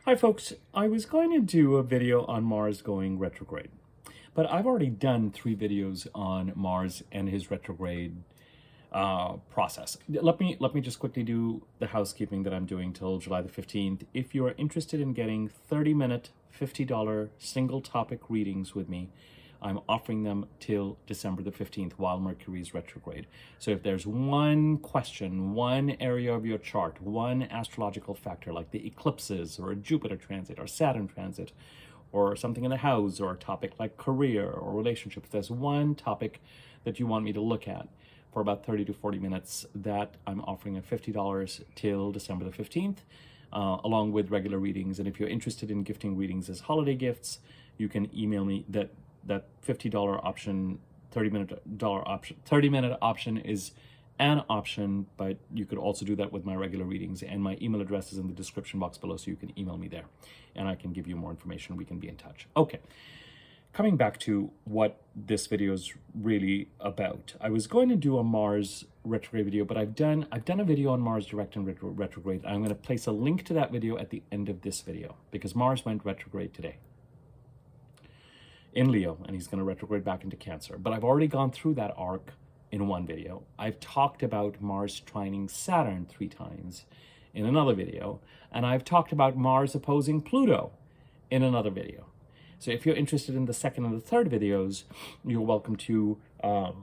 Hi folks, I was going to do a video on Mars going retrograde, but I've already done 3 videos on Mars and his retrograde process. Let me just quickly do the housekeeping that I'm doing till July the 15th. If you're interested in getting 30-minute, $50 single topic readings with me, I'm offering them till December the 15th while Mercury is retrograde. So if there's one question, one area of your chart, one astrological factor like the eclipses or a Jupiter transit or Saturn transit or something in the house or a topic like career or relationships, there's one topic that you want me to look at for about 30 to 40 minutes that I'm offering at $50 till December the 15th, along with regular readings. And if you're interested in gifting readings as holiday gifts, you can email me that $50 option, 30-minute option is an option, but you could also do that with my regular readings. And my email address is in the description box below, so you can email me there and I can give you more information. We can be in touch. Okay, coming back to what this video is really about. I was going to do a Mars retrograde video, but I've done a video on Mars direct and retrograde. I'm going to place a link to that video at the end of this video because Mars went retrograde today in Leo, and he's going to retrograde back into Cancer. But I've already gone through that arc in one video. I've talked about Mars trining Saturn 3 times in another video, and I've talked about Mars opposing Pluto in another video. So if you're interested in the second and the third videos, you're welcome to, oh,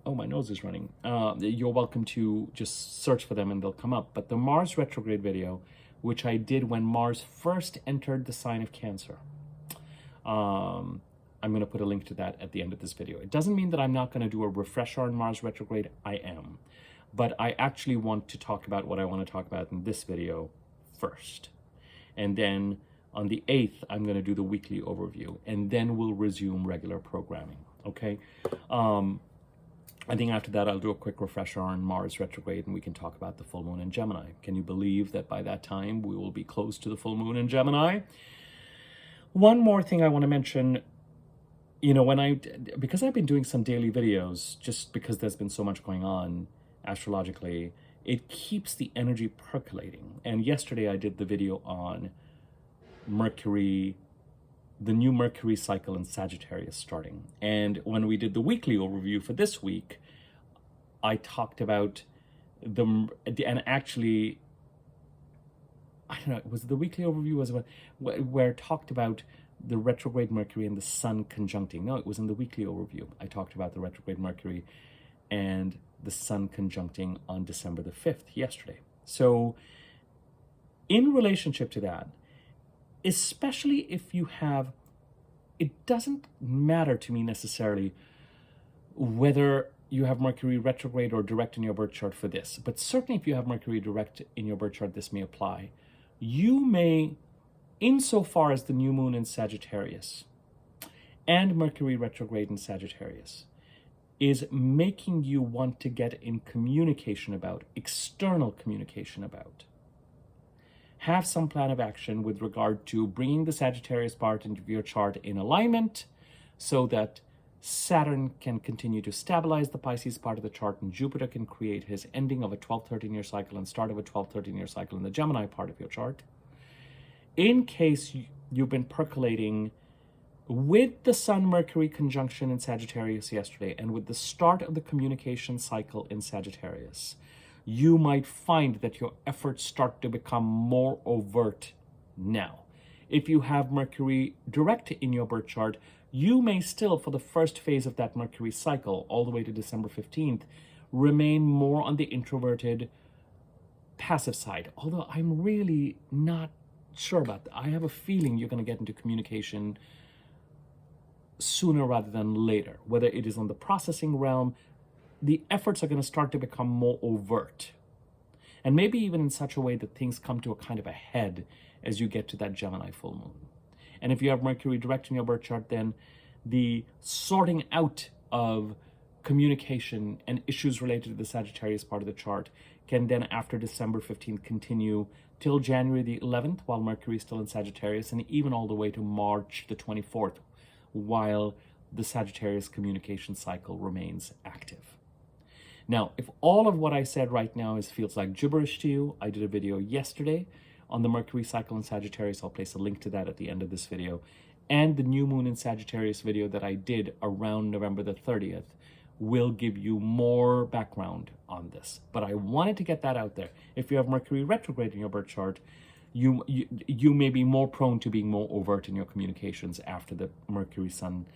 my nose is running. You're welcome to just search for them and they'll come up. But the Mars retrograde video, which I did when Mars first entered the sign of Cancer, I'm going to put a link to that at the end of this video. It doesn't mean that I'm not going to do a refresher on Mars retrograde. I am. But I actually want to talk about what I want to talk about in this video first. And then on the 8th, I'm going to do the weekly overview. And then we'll resume regular programming. Okay? I think after that, I'll do a quick refresher on Mars retrograde and we can talk about the full moon in Gemini. Can you believe that by that time, we will be close to the full moon in Gemini? One more thing I want to mention. You know, because I've been doing some daily videos, just because there's been so much going on astrologically, it keeps the energy percolating. And yesterday I did the video on Mercury, the new Mercury cycle in Sagittarius starting. And when we did the weekly overview for this week, I talked about and actually, I don't know, was it the weekly overview where it talked about the retrograde Mercury and the Sun conjuncting? No, it was in the weekly overview. I talked about the retrograde Mercury and the Sun conjuncting on December the 5th, yesterday. So in relationship to that, especially if you have, it doesn't matter to me necessarily whether you have Mercury retrograde or direct in your birth chart for this, but certainly if you have Mercury direct in your birth chart, this may apply. You may, insofar as the new moon in Sagittarius and Mercury retrograde in Sagittarius is making you want to get in communication about, external communication about, have some plan of action with regard to bringing the Sagittarius part into your chart in alignment so that Saturn can continue to stabilize the Pisces part of the chart and Jupiter can create his ending of a 12-13 year cycle and start of a 12-13 year cycle in the Gemini part of your chart. In case you've been percolating with the Sun-Mercury conjunction in Sagittarius yesterday and with the start of the communication cycle in Sagittarius, you might find that your efforts start to become more overt now. If you have Mercury direct in your birth chart, you may still, for the first phase of that Mercury cycle, all the way to December 15th, remain more on the introverted, passive side. Although I'm really not sure about that. I have a feeling you're going to get into communication sooner rather than later. Whether it is on the processing realm, the efforts are going to start to become more overt. And maybe even in such a way that things come to a kind of a head as you get to that Gemini full moon. And if you have Mercury direct in your birth chart, then the sorting out of communication and issues related to the Sagittarius part of the chart can then, after December 15th, continue till January the 11th, while Mercury is still in Sagittarius, and even all the way to March the 24th, while the Sagittarius communication cycle remains active. Now, if all of what I said right now feels like gibberish to you, I did a video yesterday on the Mercury cycle in Sagittarius. I'll place a link to that at the end of this video. And the new moon in Sagittarius video that I did around November the 30th will give you more background on this. But I wanted to get that out there. If you have Mercury retrograde in your birth chart, you may be more prone to being more overt in your communications after the Mercury-Sun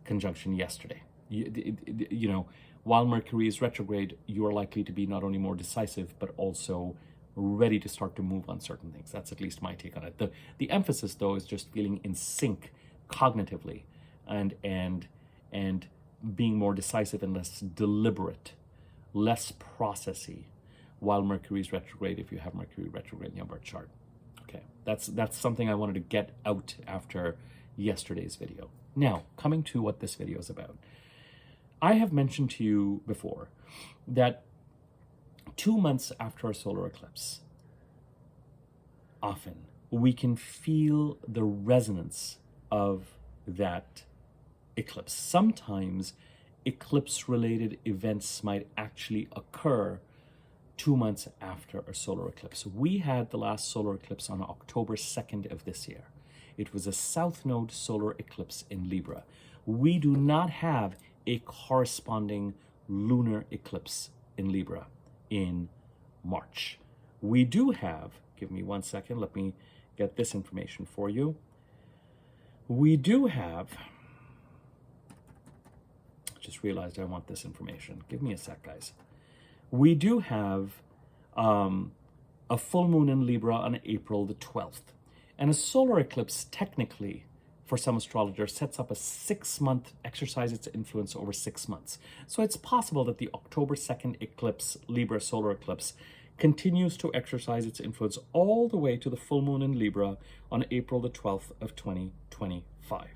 conjunction yesterday. You know, while Mercury is retrograde, you are likely to be not only more decisive, but also ready to start to move on certain things. That's at least my take on it. The emphasis, though, is just feeling in sync cognitively and being more decisive and less deliberate, less processy while Mercury is retrograde if you have Mercury retrograde in your birth chart. Okay, that's something I wanted to get out after yesterday's video. Now, coming to what this video is about. I have mentioned to you before that 2 months after a solar eclipse, often we can feel the resonance of that eclipse. Sometimes eclipse-related events might actually occur 2 months after a solar eclipse. We had the last solar eclipse on October 2nd of this year. It was a south node solar eclipse in Libra. We do not have a corresponding lunar eclipse in Libra in March. We do have, give me 1 second, let me get this information for you. We do have, just realized I want this information. Give me a sec, guys. We do have a full moon in Libra on April the 12th. And a solar eclipse, technically, for some astrologers, sets up a 6-month, exercise its influence over 6 months. So it's possible that the October 2nd eclipse, Libra solar eclipse, continues to exercise its influence all the way to the full moon in Libra on April the 12th of 2025.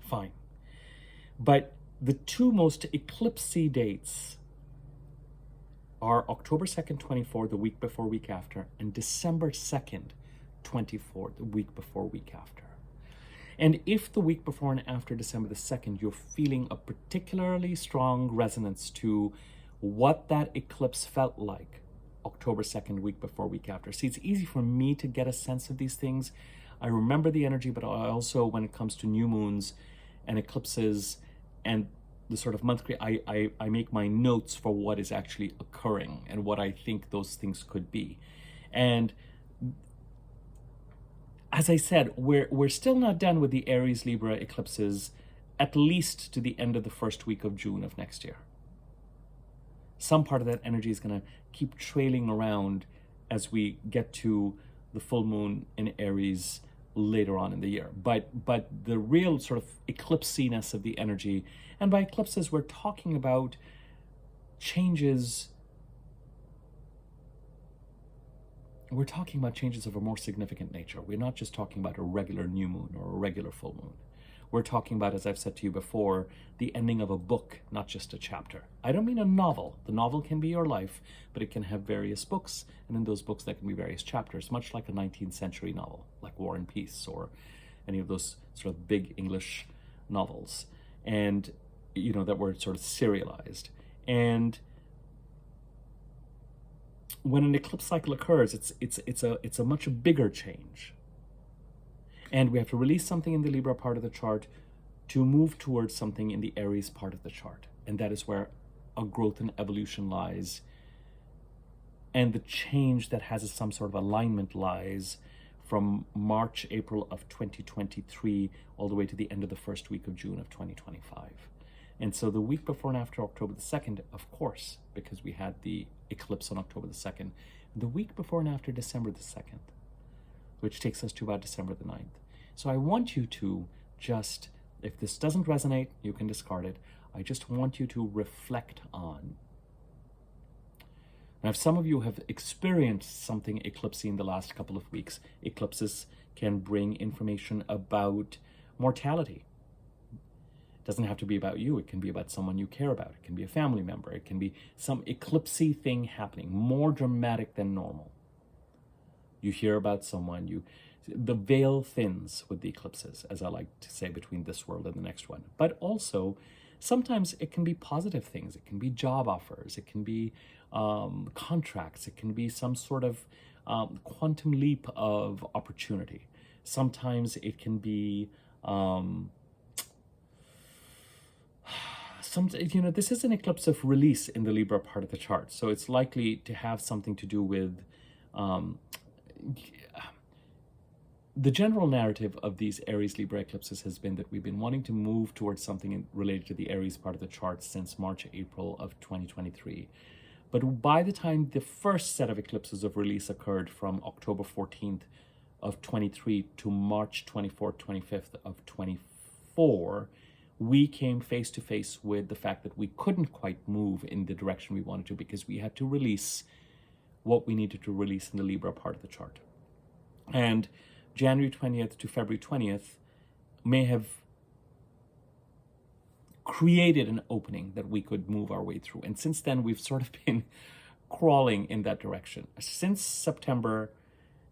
Fine. But the two most eclipsy dates are October 2nd, 24, the week before, week after, and December 2nd, 24, the week before, week after. And if the week before and after December the 2nd, you're feeling a particularly strong resonance to what that eclipse felt like, October 2nd, week before, week after. See, it's easy for me to get a sense of these things. I remember the energy, but I also, when it comes to new moons and eclipses and the sort of monthly, I make my notes for what is actually occurring and what I think those things could be. And as I said, we're still not done with the Aries-Libra eclipses, at least to the end of the first week of June of next year. Some part of that energy is going to keep trailing around as we get to the full moon in Aries later on in the year. But the real sort of eclipsiness of the energy, and by eclipses we're talking about changes. We're talking about changes of a more significant nature. We're not just talking about a regular new moon or a regular full moon. We're talking about, as I've said to you before, the ending of a book, not just a chapter. I don't mean a novel. The novel can be your life, but it can have various books, and in those books there can be various chapters, much like a 19th century novel, like War and Peace, or any of those sort of big English novels, and, you know, that were sort of serialized. And when an eclipse cycle occurs, it's a much bigger change. And we have to release something in the Libra part of the chart to move towards something in the Aries part of the chart. And that is where a growth and evolution lies. And the change that has some sort of alignment lies from March, April of 2023, all the way to the end of the first week of June of 2025. And so the week before and after October the 2nd, of course, because we had the eclipse on October the 2nd, the week before and after December the 2nd, which takes us to about December the 9th. So I want you to just, if this doesn't resonate, you can discard it. I just want you to reflect on. Now, if some of you have experienced something eclipsy in the last couple of weeks, eclipses can bring information about mortality. It doesn't have to be about you. It can be about someone you care about. It can be a family member. It can be some eclipsy thing happening, more dramatic than normal. You hear about someone, the veil thins with the eclipses, as I like to say, between this world and the next one. But also, Sometimes it can be positive things. It can be job offers. It can be contracts. It can be some sort of quantum leap of opportunity. Sometimes it can be this is an eclipse of release in the Libra part of the chart, so it's likely to have something to do with the general narrative of these Aries-Libra eclipses has been that we've been wanting to move towards something related to the Aries part of the chart since March, April of 2023. But by the time the first set of eclipses of release occurred from October 14th of 23 to March 24th, 25th of 24, we came face to face with the fact that we couldn't quite move in the direction we wanted to because we had to release what we needed to release in the Libra part of the chart. And January 20th to February 20th may have created an opening that we could move our way through. And since then, we've sort of been crawling in that direction. Since September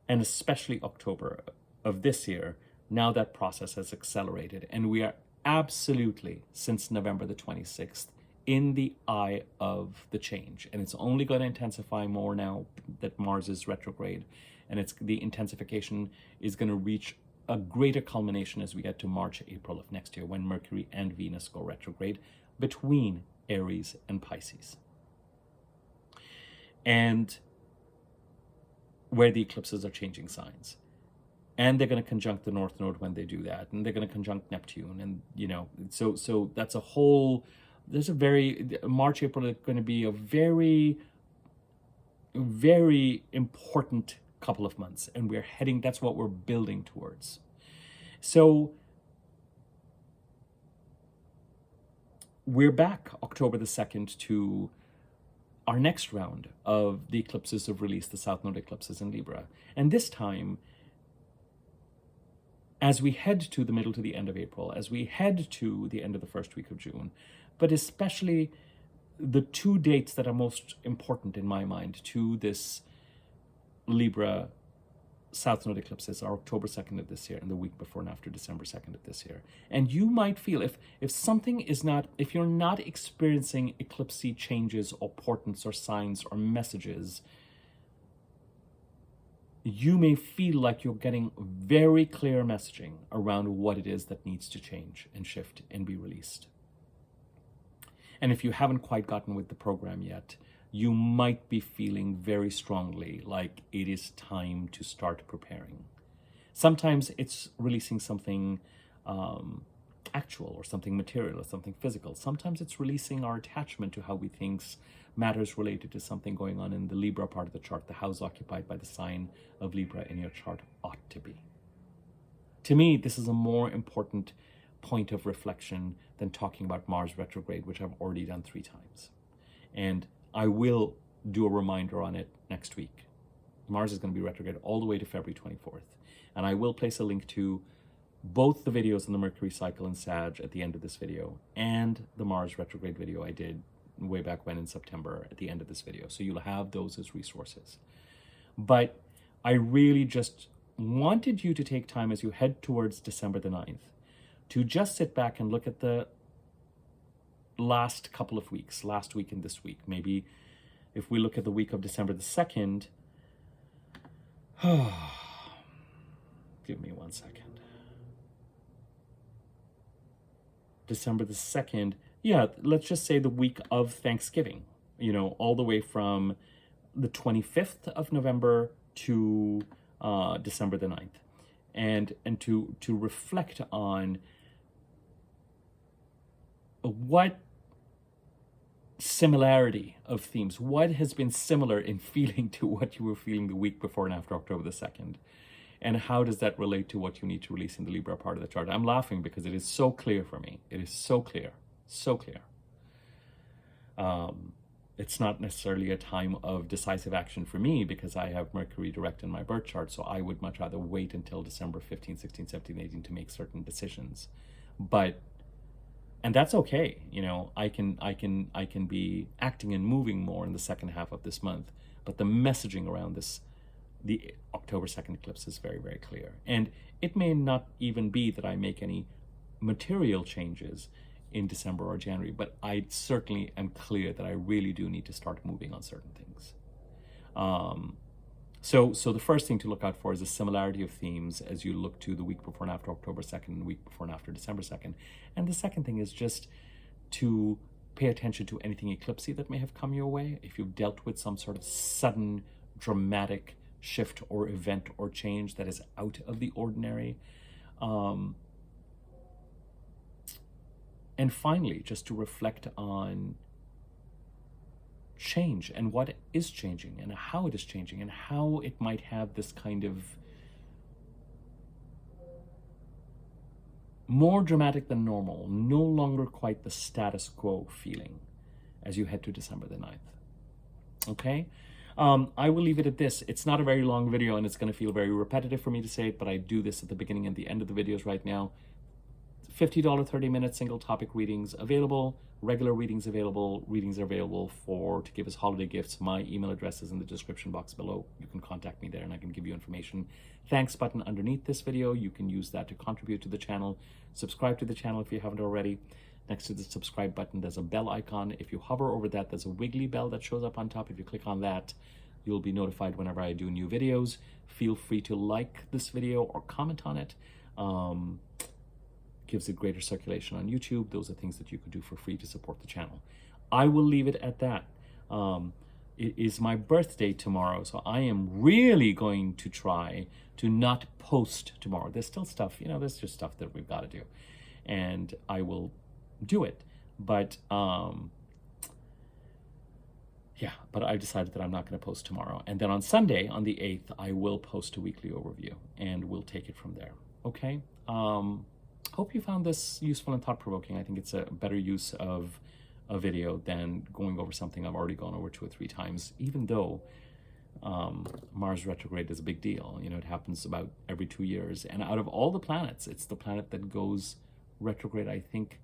and especially October of this year, now that process has accelerated. And we are absolutely, since November the 26th, in the eye of the change. And it's only going to intensify more now that Mars is retrograde. And the intensification is going to reach a greater culmination as we get to March, April of next year, when Mercury and Venus go retrograde between Aries and Pisces. And where the eclipses are changing signs. And they're going to conjunct the North Node when they do that. And they're going to conjunct Neptune. And, so that's a whole, March, April is going to be a very, very important couple of months, and that's what we're building towards. So we're back October the 2nd to our next round of the eclipses of release, the South Node eclipses in Libra. And this time, as we head to the middle to the end of April, as we head to the end of the first week of June, but especially the two dates that are most important in my mind to this Libra South Node eclipses are October 2nd of this year and the week before and after December 2nd of this year. And you might feel if you're not experiencing eclipsy changes or portents or signs or messages, you may feel like you're getting very clear messaging around what it is that needs to change and shift and be released. And if you haven't quite gotten with the program yet, you might be feeling very strongly like it is time to start preparing. Sometimes it's releasing something actual or something material or something physical. Sometimes it's releasing our attachment to how we think matters related to something going on in the Libra part of the chart, the house occupied by the sign of Libra in your chart ought to be. To me, this is a more important point of reflection than talking about Mars retrograde, which I've already done 3 times. And I will do a reminder on it next week. Mars is going to be retrograde all the way to February 24th. And I will place a link to both the videos on the Mercury cycle in Sag at the end of this video and the Mars retrograde video I did way back when in September at the end of this video. So you'll have those as resources. But I really just wanted you to take time as you head towards December the 9th to just sit back and look at the last couple of weeks, last week and this week. Maybe if we look at the week of December the 2nd, give me 1 second. December the 2nd, yeah, let's just say the week of Thanksgiving, all the way from the 25th of November to December the 9th. And to reflect on what similarity of themes, what has been similar in feeling to what you were feeling the week before and after October the 2nd, and how does that relate to what you need to release in the Libra part of the chart? I'm laughing because it is so clear for me. It is so clear, so clear. It's not necessarily a time of decisive action for me because I have Mercury direct in my birth chart, so I would much rather wait until December 15, 16, 17, 18 to make certain decisions. And that's okay. I can be acting and moving more in the second half of this month, but the messaging around the October 2nd eclipse is very, very clear. And it may not even be that I make any material changes in December or January, but I certainly am clear that I really do need to start moving on certain things. So the first thing to look out for is a similarity of themes as you look to the week before and after October 2nd and the week before and after December 2nd. And the second thing is just to pay attention to anything eclipsy that may have come your way. If you've dealt with some sort of sudden, dramatic shift or event or change that is out of the ordinary. And finally, just to reflect on change and what is changing and how it is changing and how it might have this kind of more dramatic than normal, no longer quite the status quo feeling as you head to December the 9th. Okay? I will leave it at this. It's not a very long video and it's going to feel very repetitive for me to say it, but I do this at the beginning and the end of the videos right now. $50 30-minute single topic readings available, regular readings available, readings are available to give as holiday gifts. My email address is in the description box below. You can contact me there and I can give you information. Thanks button underneath this video. You can use that to contribute to the channel. Subscribe to the channel if you haven't already. Next to the subscribe button, there's a bell icon. If you hover over that, there's a wiggly bell that shows up on top. If you click on that, you'll be notified whenever I do new videos. Feel free to like this video or comment on it. Gives it greater circulation on YouTube. Those are things that you could do for free to support the channel. I will leave it at that. It is my birthday tomorrow, so I am really going to try to not post tomorrow. There's still stuff, there's just stuff that we've got to do. And I will do it. But but I decided that I'm not going to post tomorrow. And then on Sunday, on the 8th, I will post a weekly overview and we'll take it from there. Okay? Hope you found this useful and thought-provoking. I think it's a better use of a video than going over something I've already gone over 2 or 3 times, even though Mars retrograde is a big deal. It happens about every 2 years. And out of all the planets, it's the planet that goes retrograde, I think,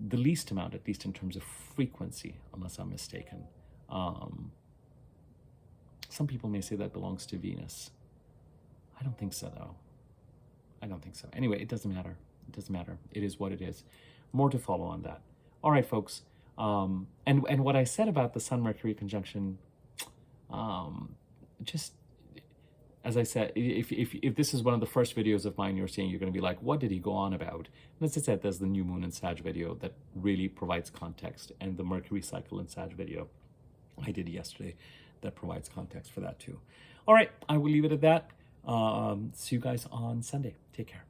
the least amount, at least in terms of frequency, unless I'm mistaken. Some people may say that belongs to Venus. I don't think so, though. I don't think so. Anyway, it doesn't matter. It doesn't matter. It is what it is. More to follow on that. All right, folks. And what I said about the Sun-Mercury conjunction, just as I said, if this is one of the first videos of mine you're seeing, you're going to be like, what did he go on about? And as I said, there's the new moon in Sag video that really provides context, and the Mercury cycle in Sag video I did yesterday that provides context for that too. All right, I will leave it at that. See you guys on Sunday. Take care.